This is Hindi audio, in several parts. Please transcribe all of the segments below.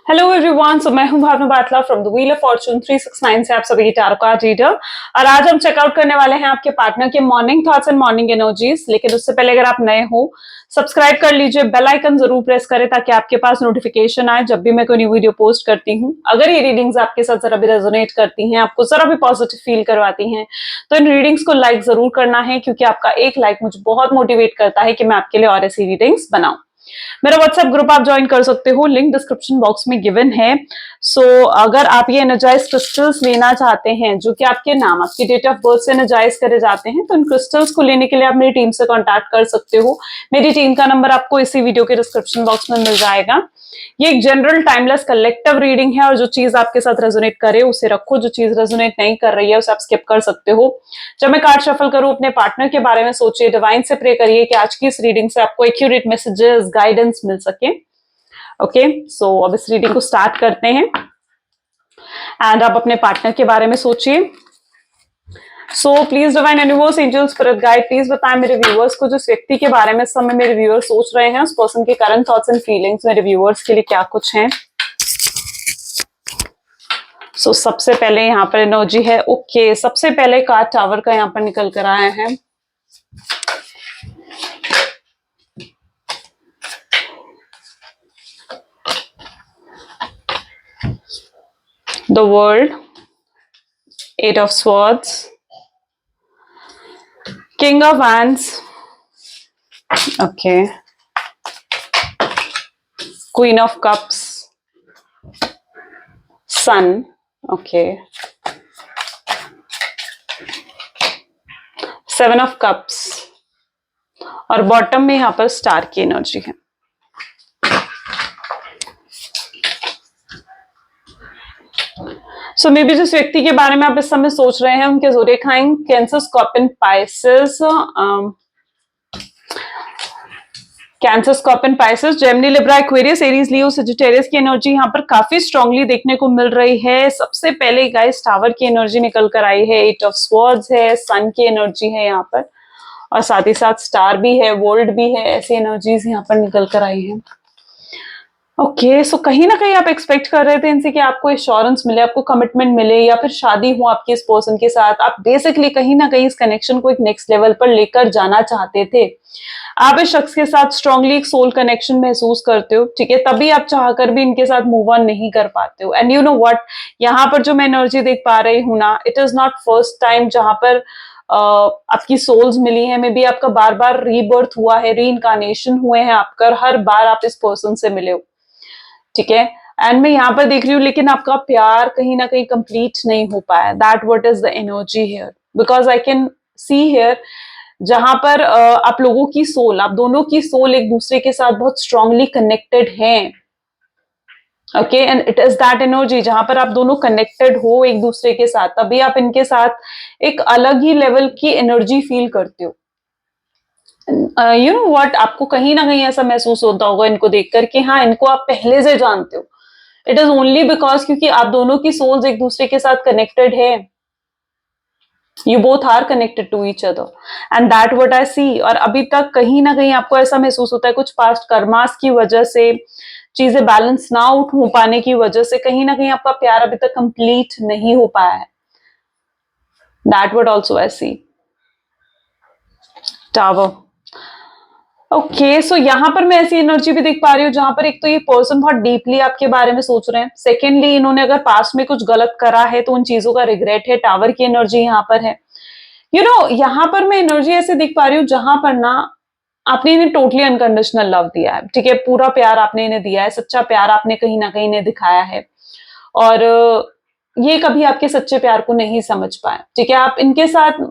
हेलो एवरीवन, सो मैं हूं Bhavna Batla from the wheel of fortune 369 से आप सभी की टैरो कार्ड रीडर। और आज हम चेकआउट करने वाले हैं आपके पार्टनर के morning thoughts and morning energies. लेकिन उससे पहले अगर आप नए हो, सब्सक्राइब कर लीजिए, बेल आइकन जरूर प्रेस करें ताकि आपके पास नोटिफिकेशन आए जब भी मैं कोई न्यू वीडियो पोस्ट करती हूँ। अगर ये रीडिंग्स आपके साथ जरा भी रेजोनेट करती हैं, आपको जरा भी पॉजिटिव फील करवाती हैं, तो इन रीडिंग्स को लाइक जरूर करना है, क्योंकि आपका एक लाइक मुझे बहुत मोटिवेट करता है कि मैं आपके लिए और ऐसी रीडिंग्स बनाऊं। मेरा व्हाट्सएप ग्रुप आप ज्वाइन कर सकते हो, लिंक डिस्क्रिप्शन बॉक्स में गिवन है। अगर आप ये एनर्जाइज क्रिस्टल्स लेना चाहते हैं जो कि आपके नाम, आपकी डेट ऑफ बर्थ से एनर्जाइज करे जाते हैं, तो इन क्रिस्टल्स को लेने के लिए आप मेरी टीम से कांटेक्ट कर सकते हो। मेरी टीम का नंबर आपको इसी वीडियो के डिस्क्रिप्शन बॉक्स में मिल जाएगा। ये एक जनरल टाइमलेस कलेक्टिव रीडिंग है, और जो चीज आपके साथ रेजोनेट करे उसे रखो, जो चीज रेजोनेट नहीं कर रही है उसे आप स्किप कर सकते हो। जब मैं कार्ड शफल करूं, अपने पार्टनर के बारे में सोचिए, डिवाइन से प्रे करिए कि आज की इस रीडिंग से आपको एक्यूरेट मैसेजेस, गाइडेंस मिल सके। ओके, सो अब इस रीडिंग को स्टार्ट करते हैं। एंड आप अपने पार्टनर के बारे में सोचिए। So please divine universe, angels, spirit guide, please बताएं मेरे व्यूअर्स को, जिस व्यक्ति के बारे में इस समय मेरे व्यूअर्स सोच रहे हैं, उस पर्सन के करंट थॉट्स एंड फीलिंग्स मेरे व्यूअर्स के लिए क्या कुछ हैं। सबसे पहले यहाँ पर एनर्जी है। ओके, सबसे पहले कार्ड टावर का यहाँ पर निकल कर आया है। The World, Eight of Swords, King of Wands, okay, Queen of Cups, Sun, okay, Seven of Cups, और बॉटम में यहाँ पर स्टार की एनर्जी है। मे बी जिस व्यक्ति के बारे में आप इस समय सोच रहे हैं, उनके zodiac sign Cancer, Scorpion, Pisces, Cancer, Scorpion, Pisces, Gemini, Libra, Aquarius, Aries, Leo, Sagittarius की एनर्जी यहाँ पर काफी स्ट्रांगली देखने को मिल रही है। सबसे पहले गाइस टावर की एनर्जी निकल कर आई है, एट ऑफ स्वॉर्ड्स है, सन की एनर्जी है यहाँ पर, और साथ ही साथ स्टार भी है, वर्ल्ड भी है। ऐसी एनर्जीज यहाँ पर निकल कर आई है। ओके, सो कहीं ना कहीं आप एक्सपेक्ट कर रहे थे इनसे कि आपको एश्योरेंस मिले, आपको कमिटमेंट मिले, या फिर शादी हो आपकी इस पर्सन के साथ। आप बेसिकली कहीं ना कहीं इस कनेक्शन को एक नेक्स्ट लेवल पर लेकर जाना चाहते थे। आप इस शख्स के साथ स्ट्रांगली एक सोल कनेक्शन महसूस करते हो, ठीक है, तभी आप चाहकर भी इनके साथ मूव ऑन नहीं कर पाते हो। एंड यू नो व्हाट, यहाँ पर जो मैं एनर्जी देख पा रही हूँ ना, it is not first time जहां पर आपकी सोल्स मिली है। मे बी आपका बार बार रीबर्थ हुआ है, री इनकारनेशन हुए हैं आपका, हर बार आप इस पर्सन से मिले हो, ठीक है। एंड मैं यहाँ पर देख रही हूँ, लेकिन आपका प्यार कहीं ना कहीं कंप्लीट नहीं हो पाया। That what is the energy here, because I can see here जहां पर आप लोगों की सोल, आप दोनों की सोल एक दूसरे के साथ बहुत स्ट्रांगली कनेक्टेड हैं। Okay, and it is that energy जहां पर आप दोनों कनेक्टेड हो एक दूसरे के साथ, तभी आप इनके साथ एक अलग ही लेवल की एनर्जी फील करते हो। यू नो व्हाट, आपको कहीं ना कहीं ऐसा महसूस होता होगा इनको देखकर कि हाँ, इनको आप पहले से जानते हो। इट इज ओनली बिकॉज क्योंकि आप दोनों की सोल्स एक दूसरे के साथ कनेक्टेड है। You both are connected to each other and that what I see. और अभी तक कहीं ना कहीं आपको ऐसा महसूस होता है, कुछ पास्ट कर्मास की वजह से, चीजें बैलेंस ना उठ हो पाने की वजह से, कहीं ना कहीं आपका प्यार अभी तक कंप्लीट नहीं हो पाया है। That what also I see. Tower, okay, so यहाँ पर मैं ऐसी एनर्जी भी देख पा रही हूँ जहां पर एक तो ये पर्सन बहुत डीपली आपके बारे में सोच रहे हैं। सेकेंडली, इन्होंने अगर पास्ट में कुछ गलत करा है तो उन चीजों का रिग्रेट है। टावर की एनर्जी यहाँ पर है। यू नो, यहाँ पर मैं एनर्जी ऐसे देख पा रही हूँ जहां पर ना आपने इन्हें टोटली अनकंडीशनल लव दिया है, ठीक है, पूरा प्यार आपने इन्हें दिया है, सच्चा प्यार आपने कहीं ना कहीं इन्हें दिखाया है। और ये कभी आपके सच्चे प्यार को नहीं समझ पाए, ठीक है। आप इनके साथ,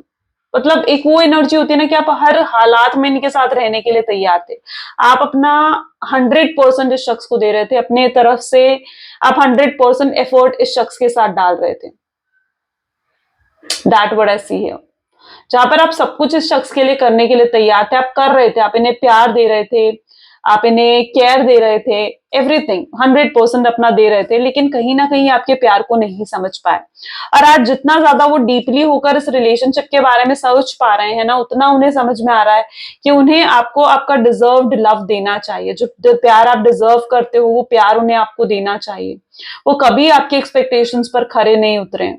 मतलब एक वो एनर्जी होती है ना कि आप हर हालात में इनके साथ रहने के लिए तैयार थे। आप अपना 100% इस शख्स को दे रहे थे, अपने तरफ से आप 100% एफर्ट इस शख्स के साथ डाल रहे थे। That what I see here, जहां पर आप सब कुछ इस शख्स के लिए करने के लिए तैयार थे, आप कर रहे थे, आप इन्हें प्यार दे रहे थे, आप इन्हें केयर दे रहे थे, एवरीथिंग 100% अपना दे रहे थे, लेकिन कहीं ना कहीं आपके प्यार को नहीं समझ पाए। और आज जितना ज्यादा वो डीपली होकर इस रिलेशनशिप के बारे में सोच पा रहे हैं ना, उतना उन्हें समझ में आ रहा है कि उन्हें आपको आपका डिजर्व्ड लव देना चाहिए। जो प्यार आप डिजर्व करते हो वो प्यार उन्हें आपको देना चाहिए। वो कभी आपके एक्सपेक्टेशंस पर खरे नहीं उतरे,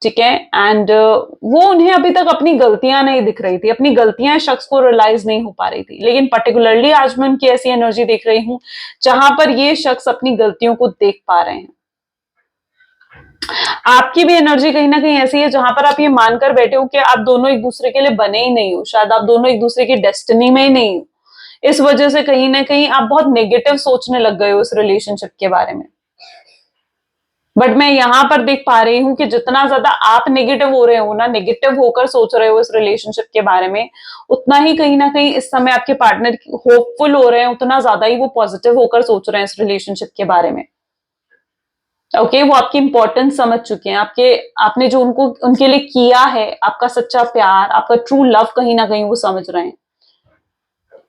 ठीक है। एंड वो उन्हें अभी तक अपनी गलतियां नहीं दिख रही थी, अपनी गलतियां शख्स को रियलाइज नहीं हो पा रही थी, लेकिन पर्टिकुलरली आज मैं उनकी ऐसी एनर्जी देख रही हूं जहां पर ये शख्स अपनी गलतियों को देख पा रहे हैं। आपकी भी एनर्जी कहीं ना कहीं ऐसी है जहां पर आप ये मानकर बैठे हो कि आप दोनों एक दूसरे के लिए बने ही नहीं हो, शायद आप दोनों एक दूसरे की डेस्टिनी में ही नहीं हो। इस वजह से कहीं ना कहीं आप बहुत नेगेटिव सोचने लग गए हो इस रिलेशनशिप के बारे में। बट मैं यहां पर देख पा रही हूं कि जितना ज्यादा आप नेगेटिव हो रहे हो ना, नेगेटिव होकर सोच रहे हो इस रिलेशनशिप के बारे में, उतना ही कहीं ना कहीं इस समय आपके पार्टनर होपफुल हो रहे हैं, उतना ज्यादा ही वो पॉजिटिव होकर सोच रहे हैं इस रिलेशनशिप के बारे में। ओके, वो आपकी इंपॉर्टेंस समझ चुके हैं, आपने जो उनको उनके लिए किया है, आपका सच्चा प्यार, आपका ट्रू लव कहीं ना कहीं वो समझ रहे हैं।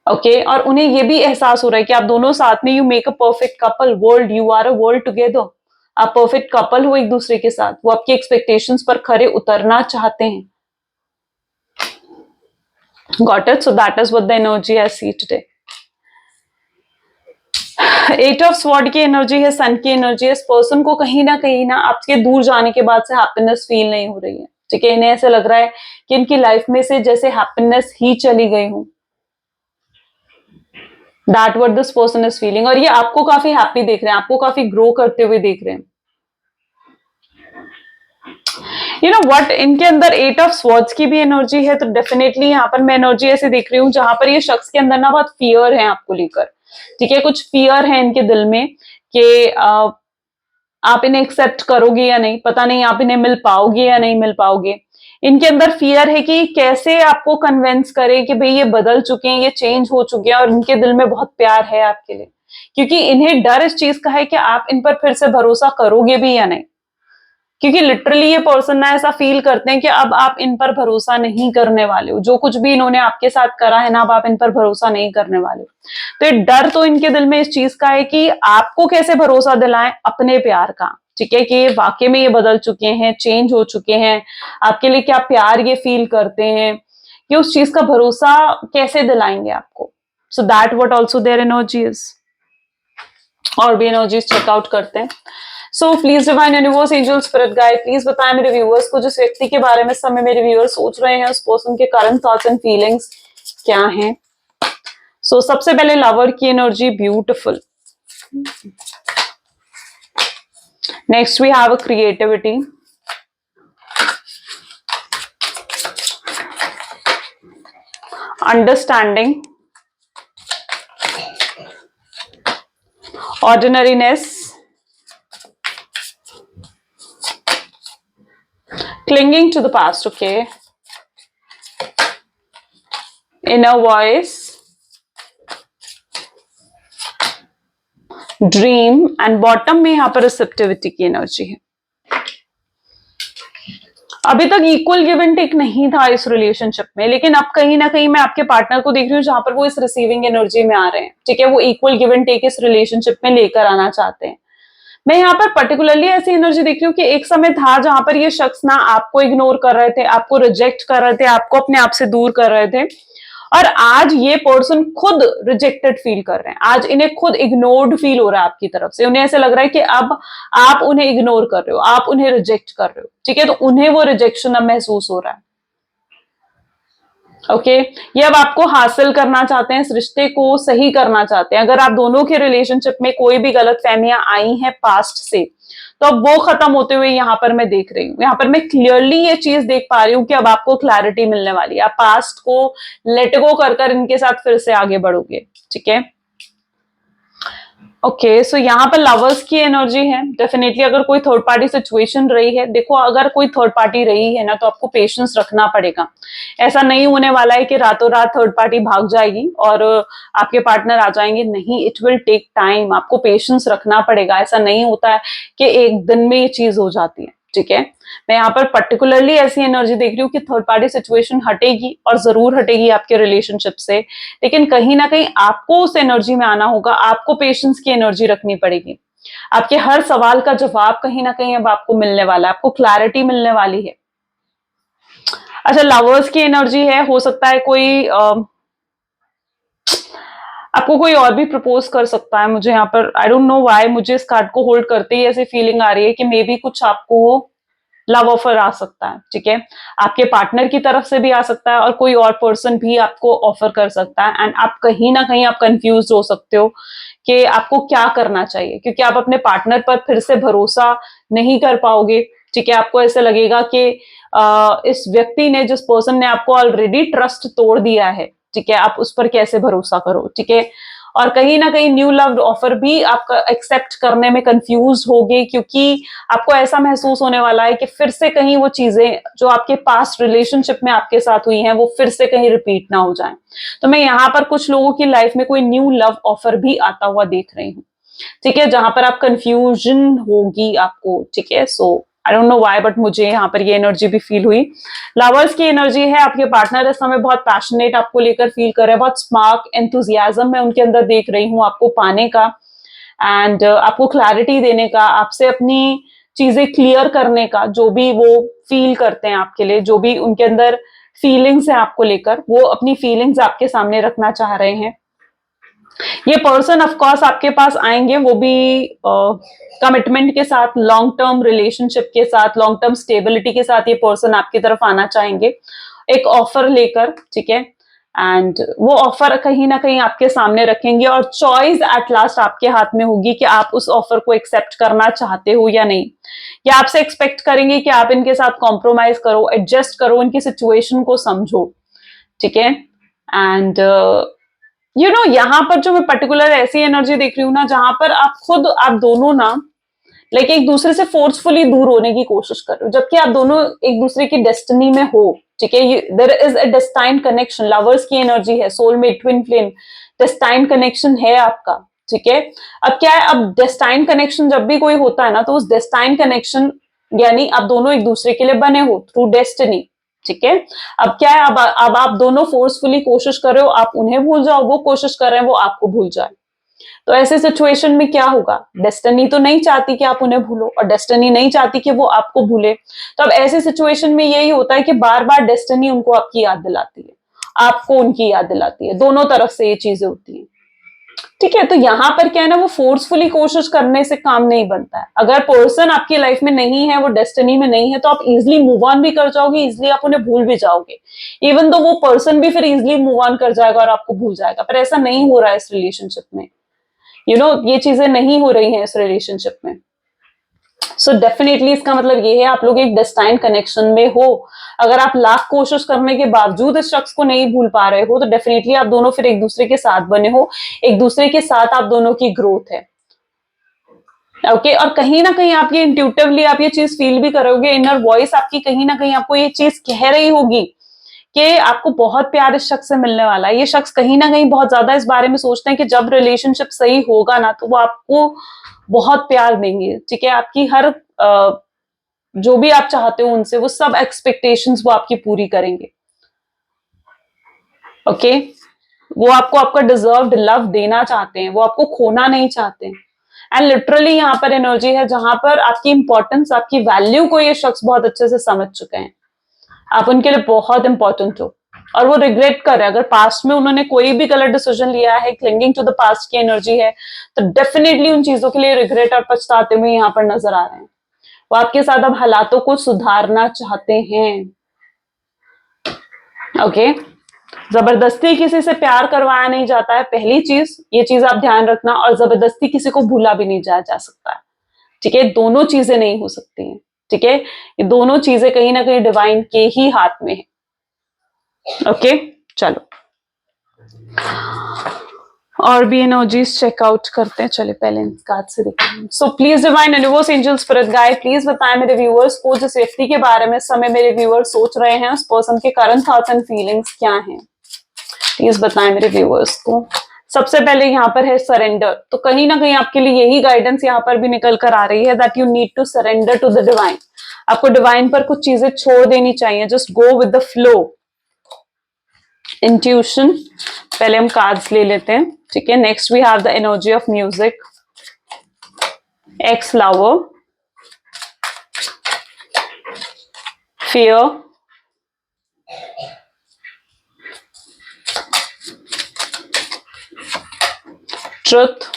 ओके, और उन्हें ये भी एहसास हो रहा है कि आप दोनों साथ में, you make a perfect couple, world, you are a world together. आप परफेक्ट कपल हो एक दूसरे के साथ, वो आपकी एक्सपेक्टेशंस पर खरे उतरना चाहते हैं। Got it? So that is what the energy I see today. 8 of sword की एनर्जी है, सन की एनर्जी है। इस पर्सन को कहीं ना आपके दूर जाने के बाद से हैप्पीनेस फील नहीं हो रही है, ठीक है। इन्हें ऐसे लग रहा है कि इनकी लाइफ में से जैसे हैप्पीनेस ही चली गई हो। That what this person is feeling. और ये आपको काफी हैप्पी देख रहे हैं, आपको काफी ग्रो करते हुए देख रहे हैं। यू नो व्हाट, इनके अंदर 8 ऑफ स्वॉर्ड्स की भी एनर्जी है, तो डेफिनेटली यहाँ पर मैं एनर्जी ऐसे देख रही हूँ जहां पर ये शख्स के अंदर ना बहुत फियर है आपको लेकर, ठीक है। कुछ फियर है इनके दिल में कि आप इन्हें एक्सेप्ट करोगे या नहीं, पता नहीं आप इन्हें मिल पाओगे या नहीं मिल पाओगे। इनके अंदर फियर है कि कैसे आपको कन्विंस करे कि भाई ये बदल चुके हैं, ये चेंज हो चुके हैं, और इनके दिल में बहुत प्यार है आपके लिए, क्योंकि इन्हें डर इस चीज का है कि आप इन पर फिर से भरोसा करोगे भी या नहीं। क्योंकि लिटरली ये पर्सन ना ऐसा फील करते हैं कि अब आप इन पर भरोसा नहीं करने वाले हो, जो कुछ भी इन्होंने आपके साथ करा है ना, अब आप इन पर भरोसा नहीं करने वाले हो। तो ये डर तो इनके दिल में इस चीज का है कि आपको कैसे भरोसा दिलाएं अपने प्यार का, ठीक है, कि वाकई में ये बदल चुके हैं, चेंज हो चुके हैं, आपके लिए क्या प्यार ये फील करते हैं, कि उस चीज का भरोसा कैसे दिलाएंगे आपको। So that what also their energies. और भी एनर्जीज चेकआउट करते हैं। So please divine universe, angel, spirit guide, please बताएं मेरे व्यूअर्स को, जिस व्यक्ति के बारे में समय मेरे व्यूअर्स सोच रहे हैं, उस पर्सन के करंट थॉट्स एंड फीलिंग्स क्या हैं। सो सबसे पहले लवर की energy, beautiful. Next we have a creativity, understanding, ordinariness, clinging to the past, okay, inner voice, dream, and bottom में यहां पर रिसेप्टिविटी की एनर्जी है। अभी तक इक्वल गिव एंड टेक नहीं था इस रिलेशनशिप में, लेकिन अब कहीं ना कहीं मैं आपके पार्टनर को देख रही हूँ जहां पर वो इस रिसीविंग एनर्जी में आ रहे हैं, ठीक है। वो इक्वल गिव एंड टेक इस रिलेशनशिप में लेकर आना चाहते हैं। मैं यहाँ पर पर्टिकुलरली ऐसी एनर्जी देख रही हूँ कि एक समय था जहां पर ये शख्स ना आपको इग्नोर कर रहे थे, आपको रिजेक्ट कर रहे थे, आपको अपने आप से दूर कर रहे थे, और आज ये पर्सन खुद रिजेक्टेड फील कर रहे हैं। आज इन्हें खुद इग्नोर्ड फील हो रहा है आपकी तरफ से। उन्हें ऐसे लग रहा है कि अब आप उन्हें इग्नोर कर रहे हो, आप उन्हें रिजेक्ट कर रहे हो, ठीक है। तो उन्हें वो रिजेक्शन अब महसूस हो रहा है, ओके। ये अब आपको हासिल करना चाहते हैं, इस रिश्ते को सही करना चाहते हैं। अगर आप दोनों के रिलेशनशिप में कोई भी गलतफहमियां आई हैं पास्ट से, तो अब वो खत्म होते हुए यहां पर मैं देख रही हूँ। यहां पर मैं क्लियरली ये चीज देख पा रही हूँ कि अब आपको क्लैरिटी मिलने वाली है। आप पास्ट को लेट गो कर इनके साथ फिर से आगे बढ़ोगे, ठीक है। ओके, सो यहाँ पर लवर्स की एनर्जी है। डेफिनेटली अगर कोई थर्ड पार्टी सिचुएशन रही है, देखो अगर कोई थर्ड पार्टी रही है ना, तो आपको पेशेंस रखना पड़ेगा। ऐसा नहीं होने वाला है कि रातों रात थर्ड पार्टी भाग जाएगी और आपके पार्टनर आ जाएंगे, नहीं, इट विल टेक टाइम। आपको पेशेंस रखना पड़ेगा। ऐसा नहीं होता है कि एक दिन में ये चीज हो जाती है, ठीक है। मैं यहाँ पर पर्टिकुलरली ऐसी एनर्जी देख रही हूँ कि थर्ड पार्टी सिचुएशन हटेगी और जरूर हटेगी आपके रिलेशनशिप से, लेकिन कहीं ना कहीं आपको उस एनर्जी में आना होगा, आपको पेशेंस की एनर्जी रखनी पड़ेगी। आपके हर सवाल का जवाब कहीं ना कहीं अब आपको मिलने वाला है, आपको क्लैरिटी मिलने वाली है। अच्छा, लवर्स की एनर्जी है, हो सकता है कोई आपको कोई और भी प्रपोज कर सकता है। मुझे यहाँ पर आई डोंट नो व्हाई मुझे इस कार्ड को होल्ड करते ही ऐसी फीलिंग आ रही है कि मे बी कुछ आपको लव ऑफर आ सकता है, ठीक है। आपके पार्टनर की तरफ से भी आ सकता है और कोई और पर्सन भी आपको ऑफर कर सकता है, एंड आप कहीं ना कहीं आप कंफ्यूज हो सकते हो कि आपको क्या करना चाहिए, क्योंकि आप अपने पार्टनर पर फिर से भरोसा नहीं कर पाओगे, ठीक है। आपको ऐसे लगेगा कि इस व्यक्ति ने, जिस पर्सन ने आपको ऑलरेडी ट्रस्ट तोड़ दिया है, ठीक है, आप उस पर कैसे भरोसा करो, ठीक है। और कहीं ना कहीं न्यू लव ऑफर भी आप एक्सेप्ट करने में कंफ्यूज होगे, क्योंकि आपको ऐसा महसूस होने वाला है कि फिर से कहीं वो चीजें जो आपके पास्ट रिलेशनशिप में आपके साथ हुई हैं वो फिर से कहीं रिपीट ना हो जाएं। तो मैं यहाँ पर कुछ लोगों की लाइफ में कोई न्यू लव ऑफर भी आता हुआ देख रही हूँ, ठीक है, जहां पर आप कंफ्यूजन होगी आपको, ठीक है। So I don't know why, but मुझे यहाँ पर ये एनर्जी भी फील हुई। लवर्स की एनर्जी है, आपके पार्टनर इस समय बहुत पैशनेट आपको लेकर फील कर रहे हैं, बहुत स्मार्क एंथुजियाज्म मैं उनके अंदर देख रही हूँ आपको पाने का, एंड आपको क्लैरिटी देने का, आपसे अपनी चीजें क्लियर करने का, जो भी वो फील करते हैं आपके लिए, जो भी उनके अंदर फीलिंग्स है आपको लेकर, वो अपनी फीलिंग्स आपके सामने रखना चाह रहे हैं। ये पर्सन ऑफ कोर्स आपके पास आएंगे, वो भी कमिटमेंट के साथ, लॉन्ग टर्म रिलेशनशिप के साथ, लॉन्ग टर्म स्टेबिलिटी के साथ ये पर्सन आपकी तरफ आना चाहेंगे एक ऑफर लेकर, ठीक है। एंड वो ऑफर कहीं ना कहीं आपके सामने रखेंगे और चॉइस एट लास्ट आपके हाथ में होगी कि आप उस ऑफर को एक्सेप्ट करना चाहते हो या नहीं, या आपसे एक्सपेक्ट करेंगे कि आप इनके साथ कॉम्प्रोमाइज करो, एडजस्ट करो, इनकी सिचुएशन को समझो, ठीक है। एंड यहाँ पर जो मैं पर्टिकुलर ऐसी एनर्जी देख रही हूँ ना, जहां पर आप दोनों ना लाइक एक दूसरे से फोर्सफुली दूर होने की कोशिश कर रहे हो, जबकि आप दोनों एक दूसरे की डेस्टिनी में हो, ठीक है। There is a destined connection, lovers की एनर्जी है, soulmate, twin flame, destined connection है आपका, ठीक है। अब क्या है, अब डेस्टाइन्ड कनेक्शन जब भी कोई होता है ना, तो उस डेस्टाइन्ड कनेक्शन यानी आप दोनों एक दूसरे के लिए बने हो थ्रू डेस्टिनी, ठीक है। अब क्या है, अब आप दोनों फोर्सफुली कोशिश कर रहे हो, आप उन्हें भूल जाओ, वो कोशिश कर रहे हैं वो आपको भूल जाए। तो ऐसे सिचुएशन में क्या होगा, डेस्टिनी तो नहीं चाहती कि आप उन्हें भूलो और डेस्टिनी नहीं चाहती कि वो आपको भूले। तो अब ऐसे सिचुएशन में यही होता है कि बार बार डेस्टिनी उनको आपकी याद दिलाती है, आपको उनकी याद दिलाती है, दोनों तरफ से ये चीजें होती है, ठीक है। तो यहाँ पर क्या है ना, वो फोर्सफुली कोशिश करने से काम नहीं बनता है। अगर पर्सन आपकी लाइफ में नहीं है, वो डेस्टिनी में नहीं है, तो आप इजिली मूव ऑन भी कर जाओगे, इजिली आप उन्हें भूल भी जाओगे, इवन तो वो पर्सन भी फिर इजिली मूव ऑन कर जाएगा और आपको भूल जाएगा। पर ऐसा नहीं हो रहा है इस रिलेशनशिप में, ये चीजें नहीं हो रही हैं इस रिलेशनशिप में। सो डेफिनेटली इसका मतलब ये है आप लोग एक डेस्टाइन कनेक्शन में हो। अगर आप लाख कोशिश करने के बावजूद इस शख्स को नहीं भूल पा रहे हो, तो डेफिनेटली आप दोनों फिर एक दूसरे के साथ बने हो, एक दूसरे के साथ आप दोनों की ग्रोथ है, ओके। और कहीं ना कहीं आप ये इंट्यूटिवली आप ये चीज फील भी करोगे, इनर वॉइस आपकी कहीं ना कहीं आपको ये चीज कह रही होगी कि आपको बहुत प्यार इस शख्स से मिलने वाला है। ये शख्स कहीं ना कहीं बहुत ज्यादा इस बारे में सोचते हैं कि जब रिलेशनशिप सही होगा ना, तो वो आपको बहुत प्यार देंगे, ठीक है। आपकी हर जो भी आप चाहते हो उनसे, वो सब एक्सपेक्टेशंस वो आपकी पूरी करेंगे, ओके। वो आपको आपका डिजर्व्ड लव देना चाहते हैं, वो आपको खोना नहीं चाहते हैं। एंड लिटरली यहाँ पर एनर्जी है जहां पर आपकी इंपॉर्टेंस, आपकी वैल्यू को ये शख्स बहुत अच्छे से समझ चुके हैं। आप उनके लिए बहुत इंपॉर्टेंट हो और वो रिग्रेट कर रहे हैं। अगर पास्ट में उन्होंने कोई भी गलत डिसीजन लिया है, क्लिंगिंग टू द पास्ट की एनर्जी है, तो डेफिनेटली उन चीजों के लिए रिग्रेट और पछताते हुए यहाँ पर नजर आ रहे हैं। वो आपके साथ अब हालातों को सुधारना चाहते हैं, ओके। जबरदस्ती किसी से प्यार करवाया नहीं जाता है, पहली चीज, ये चीज आप ध्यान रखना। और जबरदस्ती किसी को भूला भी नहीं जाया जा सकता है, ठीक है। दोनों चीजें नहीं हो सकती हैं, ठीक है। ये दोनों चीजें कहीं ना कहीं डिवाइन के ही हाथ में है, ओके। चलो और भी एनर्जीज चेकआउट करते हैं। चलिए पहले कार्ड से देखते हैं। So please divine universe, angel, spirit guide, please बताएं मेरे व्यूअर्स को जिस व्यक्ति के बारे में समय मेरे व्यूअर्स सोच रहे हैं, उस पर्सन के करंट थॉट्स एंड फीलिंग्स क्या हैं। प्लीज बताएं मेरे व्यूअर्स को। सबसे पहले यहाँ पर है सरेंडर। तो कहीं ना कहीं आपके लिए यही गाइडेंस यहाँ पर भी निकल कर आ रही है that you need to surrender to the divine. आपको डिवाइन पर कुछ चीजें छोड़ देनी चाहिए, just go with the flow. Intuition, पहले हम कार्ड्स ले लेते हैं, ठीक है। Next we have the energy of music, ex flower, fear, truth,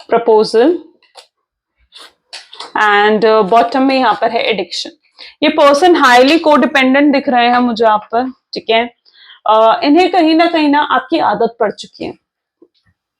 proposal and bottom में यहाँ पर है एडिक्शन। ये पर्सन हाईली कोडिपेंडेंट दिख रहे हैं मुझे आप पर, ठीक है। इन्हें कहीं ना आपकी आदत पड़ चुकी है,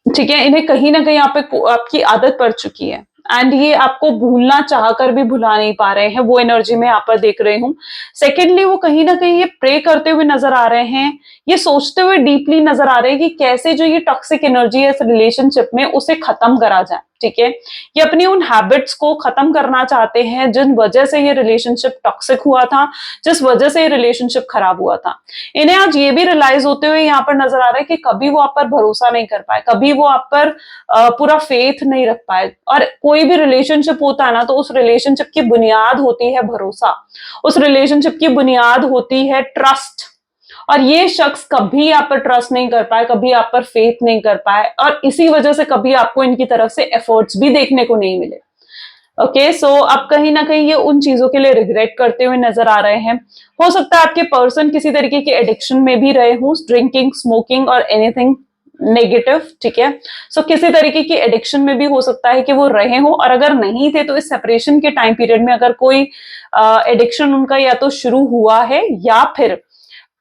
ठीक है। इन्हें कहीं ना कहीं यहाँ पे आपकी आदत पड़ चुकी है एंड ये आपको भूलना चाहकर भी भुला नहीं पा रहे हैं, वो एनर्जी में यहाँ पर देख रही हूँ। सेकेंडली वो कहीं ना कहीं ये प्रे करते हुए नजर आ रहे हैं, ये सोचते हुए डीपली नजर आ रहे हैं कि कैसे जो ये टॉक्सिक एनर्जी है इस रिलेशनशिप में उसे खत्म करा जाए, ठीक है। ये अपनी उन हैबिट्स को खत्म करना चाहते हैं जिन वजह से ये रिलेशनशिप टॉक्सिक हुआ था, जिस वजह से ये रिलेशनशिप खराब हुआ था। इन्हें आज ये भी रियलाइज होते हुए यहाँ पर नजर आ रहा है कि कभी वो आप पर भरोसा नहीं कर पाए, कभी वो आप पर पूरा फेथ नहीं रख पाए। और कोई भी रिलेशनशिप होता है ना, तो उस रिलेशनशिप की बुनियाद होती है भरोसा, उस रिलेशनशिप की बुनियाद होती है ट्रस्ट। और ये शख्स कभी आप पर ट्रस्ट नहीं कर पाए, कभी आप पर फेथ नहीं कर पाए, और इसी वजह से कभी आपको इनकी तरफ से एफर्ट्स भी देखने को नहीं मिले। ओके, सो अब कहीं ना कहीं ये उन चीजों के लिए रिग्रेट करते हुए नजर आ रहे हैं। हो सकता है आपके पर्सन किसी तरीके के एडिक्शन में भी रहे हो, ड्रिंकिंग, स्मोकिंग और एनीथिंग नेगेटिव, ठीक है। सो किसी तरीके की एडिक्शन में भी हो सकता है कि वो रहे हो, और अगर नहीं थे तो इस सेपरेशन के टाइम पीरियड में अगर कोई एडिक्शन उनका या तो शुरू हुआ है या फिर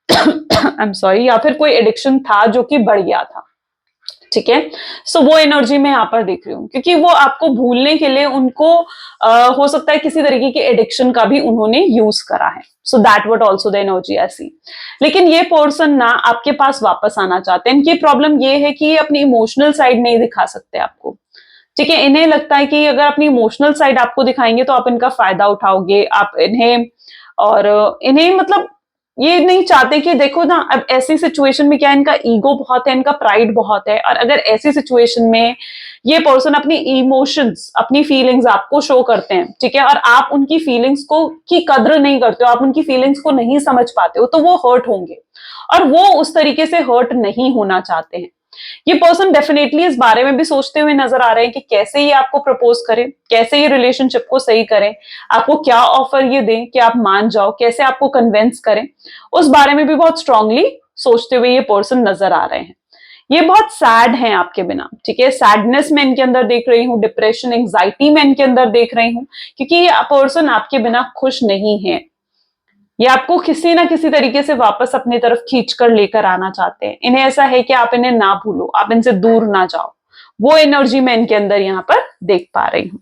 आई एम सॉरी, या फिर कोई एडिक्शन था जो कि बढ़ गया था, ठीक है। सो वो एनर्जी में यहां पर देख रही हूँ, क्योंकि वो आपको भूलने के लिए उनको हो सकता है किसी तरीके के एडिक्शन का भी उन्होंने यूज करा है। So that would also the energy ऐसी। लेकिन ये पर्सन ना आपके पास वापस आना चाहते हैं। इनकी प्रॉब्लम ये है कि ये अपनी इमोशनल साइड नहीं दिखा सकते आपको, ठीक है। इन्हें लगता है कि अगर अपनी इमोशनल साइड आपको दिखाएंगे तो आप इनका फायदा उठाओगे, आप इन्हें, और इन्हें मतलब ये नहीं चाहते कि देखो ना, अब ऐसी सिचुएशन में क्या, इनका ईगो बहुत है, इनका प्राइड बहुत है, और अगर ऐसी सिचुएशन में ये पर्सन अपनी इमोशंस, अपनी फीलिंग्स आपको शो करते हैं, ठीक है, और आप उनकी फीलिंग्स को की कद्र नहीं करते हो, आप उनकी फीलिंग्स को नहीं समझ पाते हो, तो वो हर्ट होंगे, और वो उस तरीके से हर्ट नहीं होना चाहते हैं। ये पर्सन डेफिनेटली इस बारे में भी सोचते हुए नजर आ रहे हैं कि कैसे ये आपको प्रपोज करें, कैसे ये रिलेशनशिप को सही करें, आपको क्या ऑफर ये दें कि आप मान जाओ, कैसे आपको कन्विंस करें, उस बारे में भी बहुत स्ट्रांगली सोचते हुए ये पर्सन नजर आ रहे हैं। ये बहुत सैड हैं आपके बिना, ठीक है। सैडनेस में इनके अंदर देख रही हूँ, डिप्रेशन, एंजाइटी में इनके अंदर देख रही हूँ, क्योंकि ये पर्सन आपके बिना खुश नहीं है। ये आपको किसी ना किसी तरीके से वापस अपनी तरफ खींचकर लेकर आना चाहते हैं। इन्हें ऐसा है कि आप इन्हें ना भूलो, आप इनसे दूर ना जाओ, वो एनर्जी मैं इनके अंदर यहाँ पर देख पा रही हूँ।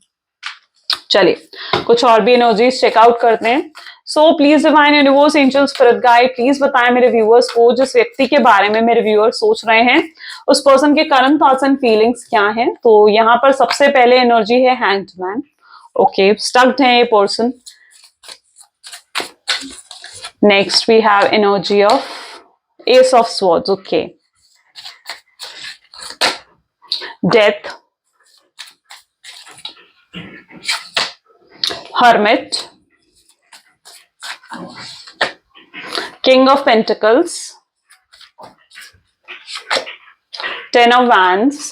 चलिए कुछ और भी एनर्जीज चेकआउट करते हैं। So please divine universe, angels, spirit guide, please बताएं मेरे व्यूअर्स को, जिस व्यक्ति के बारे में मेरे व्यूअर्स सोच रहे हैं, उस पर्सन के करंट थॉट्स एंड फीलिंग्स क्या हैं। तो यहाँ पर सबसे पहले एनर्जी है हैंग्ड मैन। ओके, स्टक्ड है ये person. Next we have energy of Ace of Swords. Okay, Death, Hermit, King of Pentacles, Ten of Wands,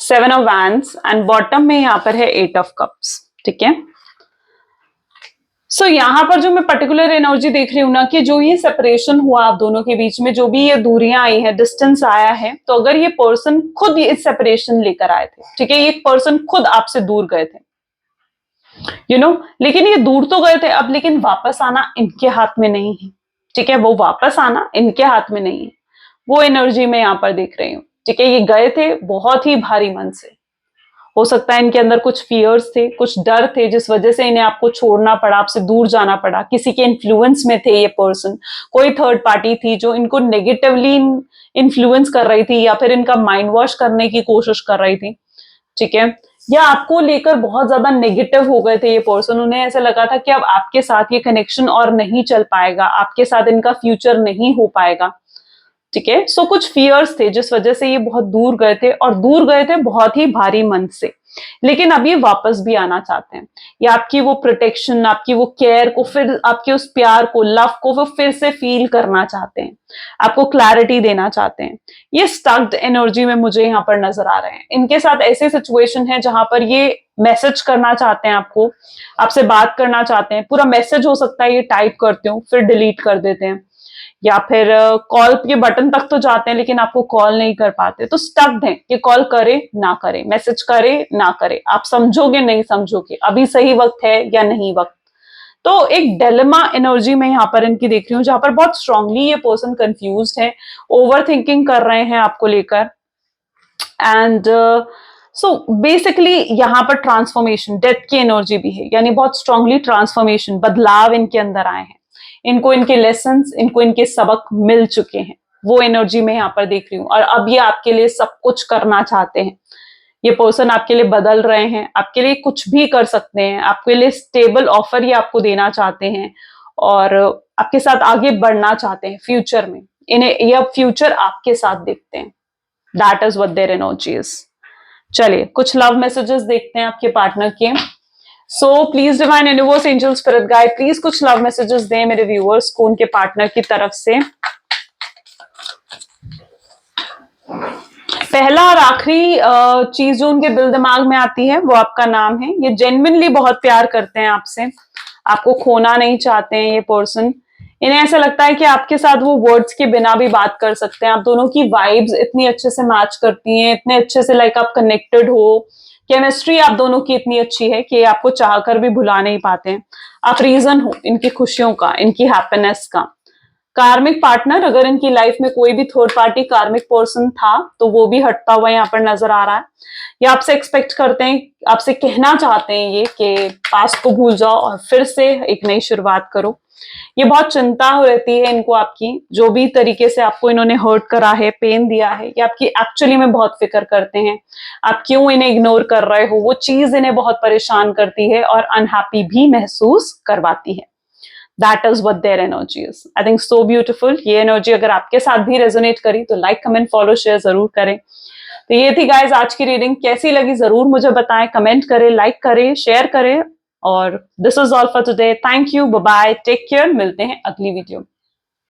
Seven of Wands, and bottom में यहाँ पर है Eight of Cups, ठीक है। सो यहाँ पर जो मैं पर्टिकुलर एनर्जी देख रही हूँ ना, कि जो ये सेपरेशन हुआ आप दोनों के बीच में, जो भी ये दूरियां आई हैं, डिस्टेंस आया है, तो अगर ये पर्सन खुद ये इस सेपरेशन लेकर आए थे, ठीक है, ये पर्सन खुद आपसे दूर गए थे, लेकिन ये दूर तो गए थे अब, लेकिन वापस आना इनके हाथ में नहीं है, ठीक है। वो वापस आना इनके हाथ में नहीं है, वो एनर्जी में यहाँ पर देख रही हूँ, ठीक है। ये गए थे बहुत ही भारी मन से, हो सकता है इनके अंदर कुछ फियर्स थे, कुछ डर थे, जिस वजह से इन्हें आपको छोड़ना पड़ा, आपसे दूर जाना पड़ा, किसी के इन्फ्लुएंस में थे ये पर्सन, कोई थर्ड पार्टी थी जो इनको नेगेटिवली इन्फ्लुएंस कर रही थी, या फिर इनका माइंड वॉश करने की कोशिश कर रही थी, ठीक है, या आपको लेकर बहुत ज्यादा नेगेटिव हो गए थे ये पर्सन। उन्हें ऐसा लगा था कि अब आपके साथ ये कनेक्शन और नहीं चल पाएगा, आपके साथ इनका फ्यूचर नहीं हो पाएगा, ठीक है। सो कुछ फियर्स थे जिस वजह से ये बहुत दूर गए थे, और दूर गए थे बहुत ही भारी मन से, लेकिन अब ये वापस भी आना चाहते हैं। ये आपकी वो प्रोटेक्शन, आपकी वो केयर को, फिर आपके उस प्यार को, लव को वो फिर से फील करना चाहते हैं, आपको क्लैरिटी देना चाहते हैं। ये स्टक्ड एनर्जी में मुझे यहाँ पर नजर आ रहे हैं। इनके साथ ऐसे सिचुएशन है जहां पर ये मैसेज करना चाहते हैं आपको, आपसे बात करना चाहते हैं, पूरा मैसेज हो सकता है ये टाइप करते हो फिर डिलीट कर देते हैं, या फिर कॉल के बटन तक तो जाते हैं लेकिन आपको कॉल नहीं कर पाते, तो स्टक्ड हैं कि कॉल करे ना करे, मैसेज करे ना करे, आप समझोगे नहीं समझोगे, अभी सही वक्त है या नहीं वक्त। तो एक डेलेमा एनर्जी में यहाँ पर इनकी देख रही हूँ, जहां पर बहुत स्ट्रांगली ये पर्सन कंफ्यूज है, ओवर थिंकिंग कर रहे हैं आपको लेकर। एंड सो बेसिकली यहाँ पर ट्रांसफॉर्मेशन, डेथ की एनर्जी भी है, यानी बहुत स्ट्रांगली ट्रांसफॉर्मेशन, बदलाव इनके अंदर आए हैं, इनको इनके लेसन्स, इनको इनके सबक मिल चुके हैं, वो एनर्जी में यहाँ पर देख रही हूँ। और अब ये आपके लिए सब कुछ करना चाहते हैं, ये पर्सन आपके लिए बदल रहे हैं, आपके लिए कुछ भी कर सकते हैं, आपके लिए स्टेबल ऑफर ये आपको देना चाहते हैं, और आपके साथ आगे बढ़ना चाहते हैं फ्यूचर में। इन्हें ये अब फ्यूचर आपके साथ देखते हैं। That is what their energy is. चलिए कुछ लव मैसेजेस देखते हैं आपके पार्टनर के। सो please divine universe, angel, spirit guide, please कुछ लव मैसेजेस दें मेरे व्यूअर्स को उनके पार्टनर की तरफ से। पहला और आखिरी चीज जो उनके दिल दिमाग में आती है वो आपका नाम है। ये जेन्युइनली बहुत प्यार करते हैं आपसे, आपको खोना नहीं चाहते हैं ये पर्सन। इन्हें ऐसा लगता है कि आपके साथ वो वर्ड्स के बिना भी बात कर सकते हैं। आप दोनों की वाइब्स इतनी अच्छे से मैच करती हैं, इतने अच्छे से लाइक आप कनेक्टेड हो, केमिस्ट्री आप दोनों की इतनी अच्छी है कि आपको चाहकर भी भुला नहीं पाते हैं। आप रीजन हो इनकी खुशियों का, इनकी हैप्पीनेस का। कार्मिक पार्टनर, अगर इनकी लाइफ में कोई भी थर्ड पार्टी कार्मिक पर्सन था तो वो भी हटता हुआ यहाँ पर नजर आ रहा है। ये आपसे एक्सपेक्ट करते हैं, आपसे कहना चाहते हैं ये कि पास्ट को भूल जाओ और फिर से एक नई शुरुआत करो। ये बहुत चिंता हो रहती है इनको आपकी, जो भी तरीके से आपको इन्होंने हर्ट करा है, पेन दिया है, ये आपकी एक्चुअली में बहुत फिक्र करते हैं। आप क्यों इन्हें इग्नोर कर रहे हो, वो चीज इन्हें बहुत परेशान करती है और अनहैप्पी भी महसूस करवाती है। That is what their energy is. I think so beautiful. ये एनर्जी अगर आपके साथ भी रेजोनेट करी तो लाइक, कमेंट, फॉलो, शेयर जरूर करें। तो ये थी गाइज आज की रीडिंग, कैसी लगी जरूर मुझे बताएं, कमेंट करें, लाइक करें, शेयर करें। और this is all for today. Thank you, bye bye, take care, मिलते हैं अगली वीडियो में।